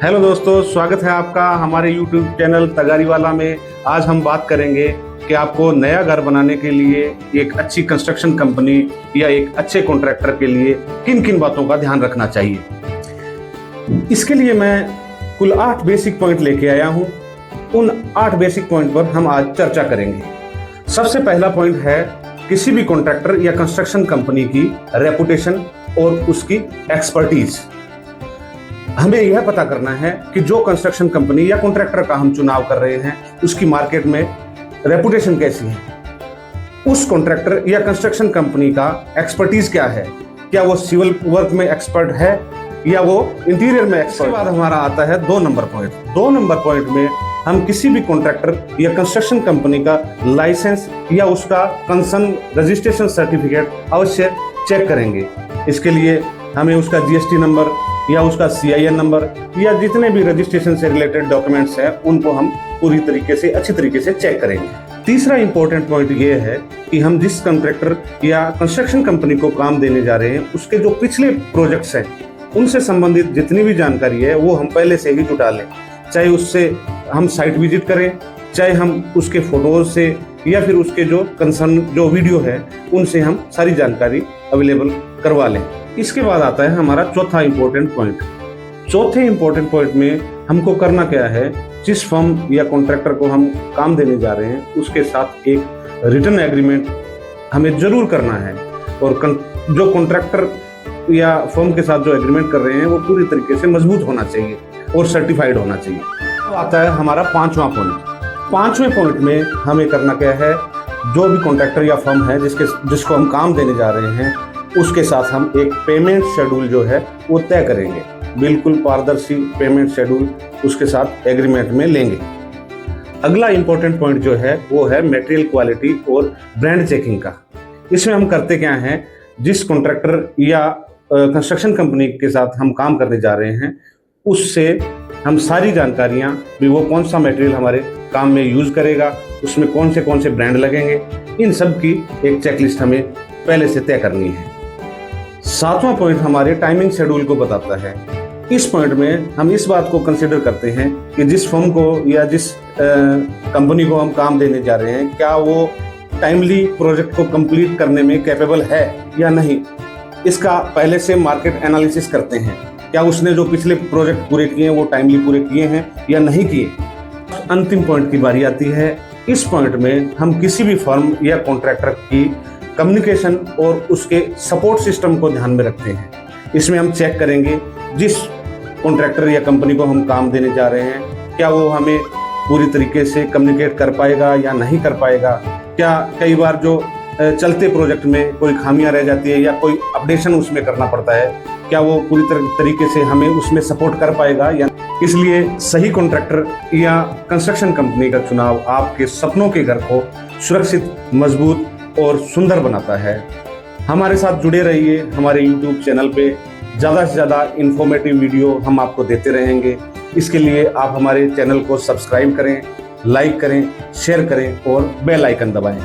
Hello दोस्तों, स्वागत है आपका हमारे YouTube चैनल तगारीवाला में। आज हम बात करेंगे कि आपको नया घर बनाने के लिए एक अच्छी कंस्ट्रक्शन कंपनी या एक अच्छे कॉन्ट्रैक्टर के लिए किन किन बातों का ध्यान रखना चाहिए। इसके लिए मैं कुल 8 बेसिक पॉइंट लेके आया हूं। उन 8 बेसिक पॉइंट पर हम आज चर्चा करेंगे। सबसे पहला पॉइंट है किसी भी कॉन्ट्रैक्टर या कंस्ट्रक्शन कंपनी की रेपुटेशन और उसकी एक्सपर्टीज। हमें यह पता करना है कि जो कंस्ट्रक्शन कंपनी या कॉन्ट्रैक्टर का हम चुनाव कर रहे हैं उसकी मार्केट में रेपुटेशन कैसी है, उस कॉन्ट्रैक्टर या कंस्ट्रक्शन कंपनी का एक्सपर्टीज क्या है, क्या वो सिविल वर्क में एक्सपर्ट है या वो इंटीरियर में एक्सपर्ट। बाद हमारा आता है 2 नंबर पॉइंट। 2 नंबर पॉइंट में हम किसी भी कॉन्ट्रैक्टर या कंस्ट्रक्शन कंपनी का लाइसेंस या उसका कंसर्न रजिस्ट्रेशन सर्टिफिकेट अवश्य चेक करेंगे। इसके लिए हमें उसका जीएसटी नंबर या उसका सीआईएन नंबर या जितने भी रजिस्ट्रेशन से रिलेटेड डॉक्यूमेंट्स हैं उनको हम पूरी तरीके से अच्छी तरीके से चेक करेंगे। तीसरा इंपॉर्टेंट पॉइंट ये है कि हम जिस कॉन्ट्रैक्टर या कंस्ट्रक्शन कंपनी को काम देने जा रहे हैं उसके जो पिछले प्रोजेक्ट्स हैं उनसे संबंधित जितनी भी जानकारी है वो हम पहले से ही जुटा लें। चाहे उससे हम साइट विजिट करें, चाहे हम उसके फोटोज से या फिर उसके जो कंसर्न जो वीडियो है उनसे हम सारी जानकारी अवेलेबल करवा लें। इसके बाद आता है हमारा चौथा इंपॉर्टेंट पॉइंट। चौथे इंपॉर्टेंट पॉइंट में हमको करना क्या है, जिस फर्म या कॉन्ट्रैक्टर को हम काम देने जा रहे हैं उसके साथ एक रिटर्न एग्रीमेंट हमें जरूर करना है और जो कॉन्ट्रैक्टर या फर्म के साथ जो एग्रीमेंट कर रहे हैं वो पूरी तरीके से मजबूत होना चाहिए और सर्टिफाइड होना चाहिए। तो आता है हमारा 5वां पॉइंट। 5वें पॉइंट में हमें करना क्या है, जो भी कॉन्ट्रैक्टर या फर्म है जिसको हम काम देने जा रहे हैं उसके साथ हम एक पेमेंट शेड्यूल जो है वो तय करेंगे। बिल्कुल पारदर्शी पेमेंट शेड्यूल उसके साथ एग्रीमेंट में लेंगे। अगला इंपॉर्टेंट पॉइंट जो है वो है मटेरियल क्वालिटी और ब्रांड चेकिंग का। इसमें हम करते क्या हैं, जिस कॉन्ट्रैक्टर या कंस्ट्रक्शन कंपनी के साथ हम काम करने जा रहे हैं उससे हम सारी जानकारियां भी, वो कौन सा मटेरियल हमारे काम में यूज करेगा, उसमें कौन से ब्रांड लगेंगे, इन सब की एक चेकलिस्ट हमें पहले से तय करनी है। 7वां पॉइंट हमारे टाइमिंग शेड्यूल को बताता है। इस पॉइंट में हम इस बात को कंसीडर करते हैं कि जिस फर्म को या जिस कंपनी को हम काम देने जा रहे हैं क्या वो टाइमली प्रोजेक्ट को कंप्लीट करने में कैपेबल है या नहीं। इसका पहले से मार्केट एनालिसिस करते हैं, क्या उसने जो पिछले प्रोजेक्ट पूरे किए हैं वो टाइमली पूरे किए हैं या नहीं किए। अंतिम पॉइंट की बारी आती है। इस पॉइंट में हम किसी भी फर्म या कॉन्ट्रैक्टर की कम्युनिकेशन और उसके सपोर्ट सिस्टम को ध्यान में रखते हैं। इसमें हम चेक करेंगे जिस कॉन्ट्रैक्टर या कंपनी को हम काम देने जा रहे हैं क्या वो हमें पूरी तरीके से कम्युनिकेट कर पाएगा या नहीं कर पाएगा। क्या कई बार जो चलते प्रोजेक्ट में कोई खामियां रह जाती है या कोई अपडेशन उसमें करना पड़ता है, क्या वो पूरी तरीके से हमें उसमें सपोर्ट कर पाएगा या। इसलिए सही कॉन्ट्रैक्टर या कंस्ट्रक्शन कंपनी का चुनाव आपके सपनों के घर को सुरक्षित, मजबूत और सुंदर बनाता है। हमारे साथ जुड़े रहिए। हमारे YouTube चैनल पे ज़्यादा से ज़्यादा इंफॉर्मेटिव वीडियो हम आपको देते रहेंगे। इसके लिए आप हमारे चैनल को सब्सक्राइब करें, लाइक करें, शेयर करें और बेल आइकन दबाएं।